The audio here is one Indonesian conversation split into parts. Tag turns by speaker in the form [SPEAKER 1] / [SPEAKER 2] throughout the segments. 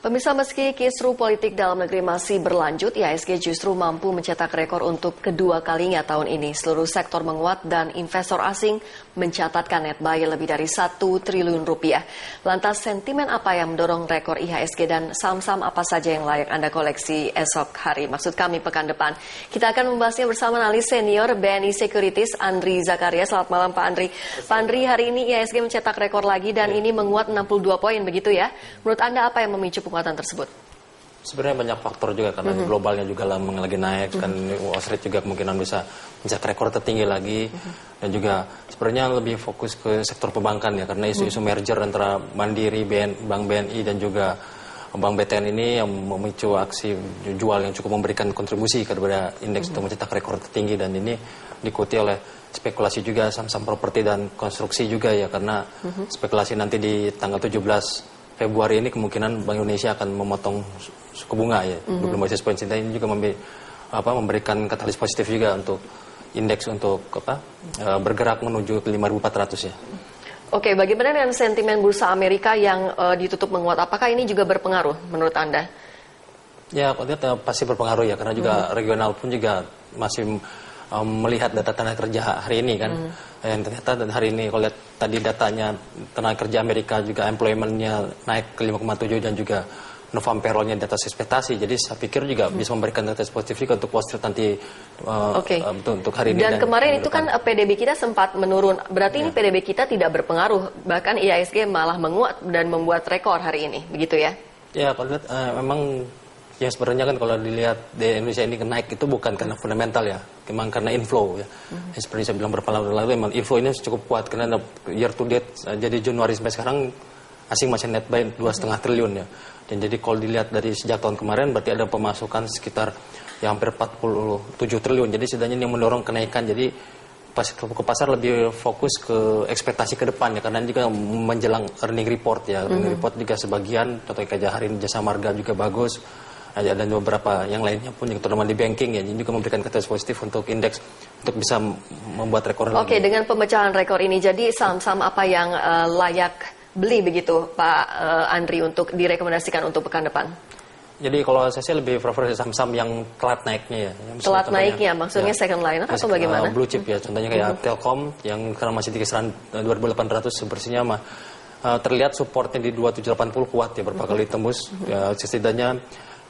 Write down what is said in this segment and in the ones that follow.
[SPEAKER 1] Pemirsa, meski kisru politik dalam negeri masih berlanjut, IHSG justru mampu mencetak rekor untuk kedua kalinya tahun ini. Seluruh sektor menguat dan investor asing mencatatkan net buy lebih dari 1 triliun rupiah. Lantas sentimen apa yang mendorong rekor IHSG dan saham-saham apa saja yang layak Anda koleksi esok hari? Maksud kami pekan depan. Kita akan membahasnya bersama analis senior BNI Securities Andri Zakaria. Selamat malam Pak Andri. Pak Andri, hari ini IHSG mencetak rekor lagi dan ini menguat 62 poin begitu ya. Menurut Anda apa yang memicu penguatan tersebut?
[SPEAKER 2] Sebenarnya banyak faktor juga karena globalnya juga lagi naik kan, Wall Street juga kemungkinan bisa mencetak rekor tertinggi lagi dan juga sebenarnya lebih fokus ke sektor perbankan ya karena isu-isu merger antara Mandiri, Bank BNI dan juga Bank BTN ini yang memicu aksi jual yang cukup memberikan kontribusi kepada indeks untuk mencetak rekor tertinggi, dan ini diikuti oleh spekulasi juga saham-saham properti dan konstruksi juga ya karena spekulasi nanti di tanggal 17 Februari ini kemungkinan Bank Indonesia akan memotong suku bunga ya, 25 basis point. Ini juga memberikan katalis positif juga untuk indeks untuk bergerak menuju ke 5.400 ya.
[SPEAKER 1] Oke, bagaimana dengan sentimen bursa Amerika yang ditutup menguat? Apakah ini juga berpengaruh menurut Anda?
[SPEAKER 2] Ya, pasti berpengaruh ya karena juga regional pun juga masih melihat data tenaga kerja hari ini kan, yang ternyata hari ini kalau lihat tadi datanya tenaga kerja Amerika juga employment-nya naik ke 5,7 dan juga November payroll-nya di atas ekspektasi, jadi saya pikir juga bisa memberikan data positif juga untuk Wall Street nanti untuk hari ini.
[SPEAKER 1] Dan kemarin itu kan PDB kita sempat menurun, berarti ini PDB kita tidak berpengaruh, bahkan IHSG malah menguat dan membuat rekor hari ini, begitu ya? Ya,
[SPEAKER 2] kalau lihat memang yang sebenarnya kan kalau dilihat di Indonesia ini naik itu bukan karena fundamental ya, memang karena inflow ya. Seperti saya bilang beberapa lalu memang inflow ini cukup kuat karena year to date jadi Januari sampai sekarang asing masih net buy 2,5 triliun ya. Dan jadi kalau dilihat dari sejak tahun kemarin berarti ada pemasukan sekitar ya hampir 47 triliun. Jadi setidaknya ini mendorong kenaikan. Jadi pas ke pasar lebih fokus ke ekspektasi ke depan ya karena juga menjelang earning report ya. Earning report juga sebagian, contohnya kayak hari ini Jasa Marga juga bagus. Dan beberapa yang lainnya pun yang terutama di banking ya, ini juga memberikan katalis positif untuk indeks untuk bisa membuat rekor lagi. Oke,
[SPEAKER 1] dengan pemecahan rekor ini jadi saham-saham apa yang layak beli begitu Pak Andri untuk direkomendasikan untuk pekan depan?
[SPEAKER 2] Jadi kalau saya sih lebih prefer saham-saham yang telat naiknya ya.
[SPEAKER 1] Telat naiknya maksudnya ya, second liner atau bagaimana?
[SPEAKER 2] Blue chip ya, contohnya kayak Telkom yang sekarang masih di kisaran 2.800 bersihnya mah terlihat supportnya di 2780 kuat ya, berapa kali tembus ya, setidaknya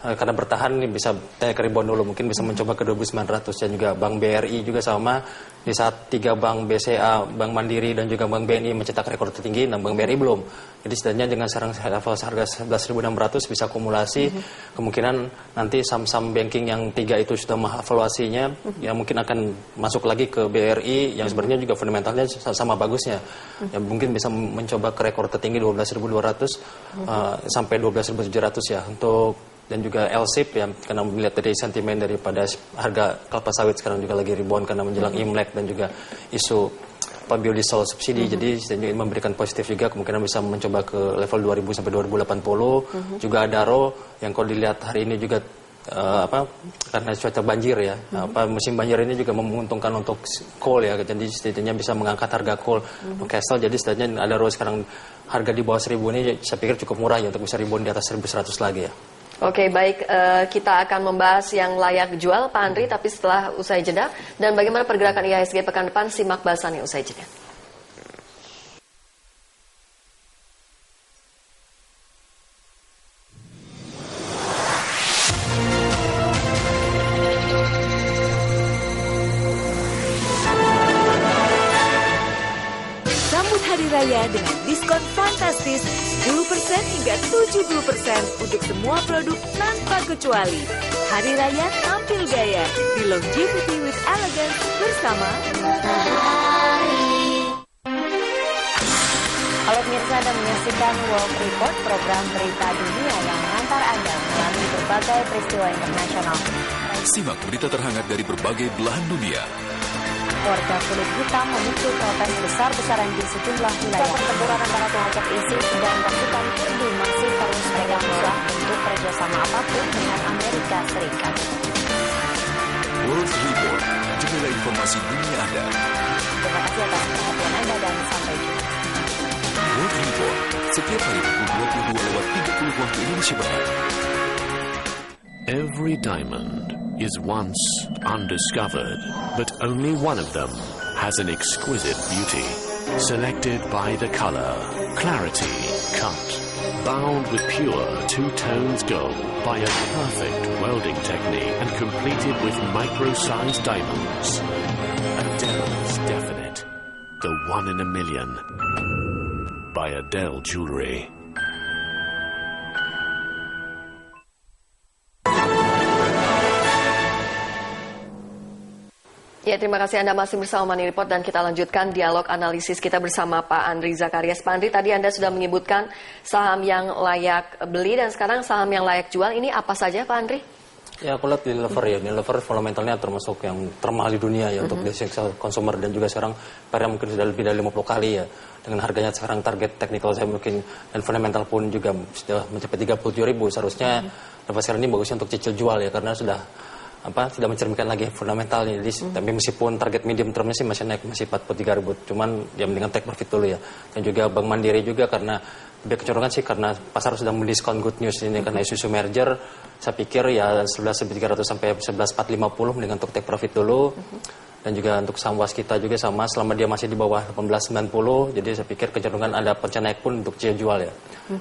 [SPEAKER 2] karena bertahan ini bisa naik ke rebound dulu, mungkin bisa mencoba ke 2.900. Dan juga Bank BRI juga sama, di saat 3 bank BCA, Bank Mandiri dan juga Bank BNI mencetak rekor tertinggi, dan Bank BRI belum. Jadi setidaknya dengan level harga 11.600 bisa akumulasi, kemungkinan nanti saham-saham banking yang 3 itu sudah evaluasinya ya mungkin akan masuk lagi ke BRI yang sebenarnya juga fundamentalnya sama bagusnya. Ya mungkin bisa mencoba ke rekor tertinggi 12.200 sampai 12.700 ya untuk. Dan juga LSIP ya, karena melihat dari sentimen daripada harga kelapa sawit sekarang juga lagi rebound karena menjelang Imlek dan juga isu biodiesel subsidi, jadi memberikan positif juga, kemungkinan bisa mencoba ke level 2000 sampai 2080. Juga Adaro yang kalau dilihat hari ini juga karena cuaca banjir ya, musim banjir ini juga menguntungkan untuk coal ya, jadi setidaknya bisa mengangkat harga coal Newcastle. Jadi setidaknya Adaro sekarang harga di bawah 1000 ini saya pikir cukup murah ya untuk bisa rebound di atas 1100 lagi ya.
[SPEAKER 1] Oke, baik, kita akan membahas yang layak jual Pak Andri, tapi setelah usai jeda. Dan bagaimana pergerakan IHSG pekan depan, simak bahasannya usai jeda.
[SPEAKER 3] Sambut Hari Raya dengan diskon fantastis 10% hingga 70% untuk semua produk tanpa kecuali. Hari Raya tampil gaya di Longevity with Elegance bersama Matahari.
[SPEAKER 4] Halo pemirsa, Anda menyaksikan World Report, program berita dunia yang mengantar Anda melalui berbagai peristiwa internasional.
[SPEAKER 5] Simak berita terhangat dari berbagai belahan dunia.
[SPEAKER 4] Warga kulit hitam memicu protes besar-besaran di sejumlah wilayah. Pertempuran antara kelompok ISIS dan pasukan Kurdi masih terus berlangsung untuk kerjasama apapun dengan Amerika Serikat.
[SPEAKER 5] World Report, jendela informasi dunia Anda.
[SPEAKER 4] Terima kasih atas perhatian Anda dan sampai jumpa.
[SPEAKER 5] World Report, setiap hari pukul 22 lewat 30 waktu Indonesia Barat.
[SPEAKER 6] Every diamond is once undiscovered, but only one of them has an exquisite beauty. Selected by the color, clarity, cut, bound with pure two-tones gold by a perfect welding technique and completed with micro-sized diamonds. Adele's Definite, the one in a million, by Adele Jewelry.
[SPEAKER 1] Ya, terima kasih Anda masih bersama Money Report dan kita lanjutkan dialog analisis kita bersama Pak Andri Zakarias. Pak Andri, tadi Anda sudah menyebutkan saham yang layak beli dan sekarang saham yang layak jual. Ini apa saja Pak Andri?
[SPEAKER 2] Ya, aku lihat Unilever ya. Unilever fundamentalnya termasuk yang termahal di dunia ya untuk disektor konsumer, dan juga sekarang PR mungkin sudah lebih dari 50 kali ya. Dengan harganya sekarang target technical saya mungkin dan fundamental pun juga sudah mencapai 37.000. Seharusnya sekarang ini bagusnya untuk cicil jual ya, karena sudah tidak mencerminkan lagi fundamentalnya. Jadi, tapi meskipun target medium termnya sih masih naik, masih 43.000. Cuman ya mendingan take profit dulu ya. Dan juga Bank Mandiri juga karena lebih kecenderungan sih karena pasar sudah mendiskon good news ini karena isu merger. Saya pikir ya 11.300 sampai 11.450 mendingan untuk take profit dulu. Dan juga untuk saham waskita juga sama, selama dia masih di bawah 18.90, jadi saya pikir kecenderungan ada pencen naik pun untuk jual ya.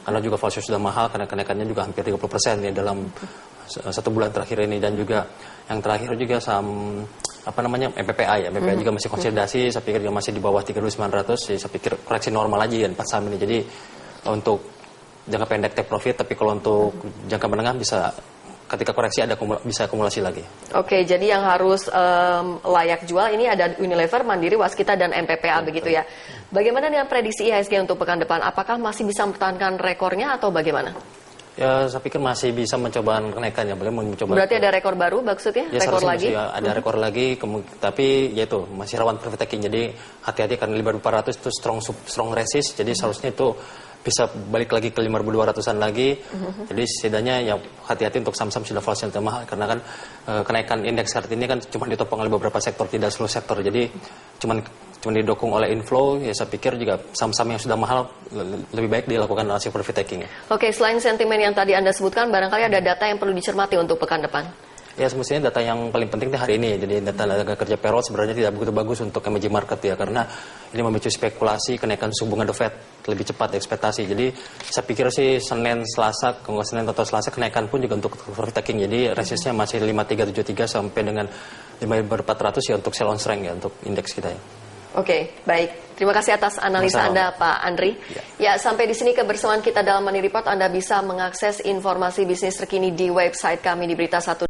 [SPEAKER 2] Karena juga value sudah mahal, karena kenaikannya juga hampir 30% ya dalam 1 bulan terakhir ini. Dan juga yang terakhir juga saham MPPA ya, MPPA juga masih konsolidasi, saya pikir juga masih di bawah 3.900, jadi saya pikir koreksi normal aja ya 4 saham ini. Jadi untuk jangka pendek take profit, tapi kalau untuk jangka menengah bisa ketika koreksi bisa akumulasi lagi.
[SPEAKER 1] Oke, jadi yang harus layak jual ini ada Unilever, Mandiri, Waskita, dan MPPA begitu ya. Bagaimana dengan prediksi IHSG untuk pekan depan? Apakah masih bisa mempertahankan rekornya atau bagaimana?
[SPEAKER 2] Ya, saya pikir masih bisa mencoba kenaikan ya, boleh mencoba.
[SPEAKER 1] Berarti ada rekor baru maksudnya?
[SPEAKER 2] Ya,
[SPEAKER 1] rekor lagi?
[SPEAKER 2] Ada rekor lagi, tapi ya itu masih rawan profit taking. Jadi hati-hati karena 5.400 itu strong resist, jadi seharusnya itu bisa balik lagi ke 5.200-an lagi. Jadi setidaknya ya hati-hati untuk saham-saham sudah volatile mahal, karena kan kenaikan indeks saat ini kan cuma ditopang oleh beberapa sektor, tidak seluruh sektor. Jadi cuma didukung oleh inflow. Ya saya pikir juga saham-saham yang sudah mahal lebih baik dilakukan hasil profit taking.
[SPEAKER 1] Oke, selain sentimen yang tadi Anda sebutkan, barangkali ada data yang perlu dicermati untuk pekan depan.
[SPEAKER 2] Ya, semestinya data yang paling penting hari ini. Jadi data kerja payroll sebenarnya tidak begitu bagus untuk emerging market ya, karena ini memicu spekulasi kenaikan suku bunga The Fed lebih cepat ekspektasi. Jadi saya pikir sih Senin atau Selasa kenaikan pun juga untuk profit taking. Jadi resistnya masih 5373 sampai dengan 5400 ya untuk sell on strength ya untuk indeks kita ya.
[SPEAKER 1] Oke, baik. Terima kasih atas analisa Anda, Pak Andri. Ya, sampai di sini kebersamaan kita dalam Money Report. Anda bisa mengakses informasi bisnis terkini di website kami di Berita1.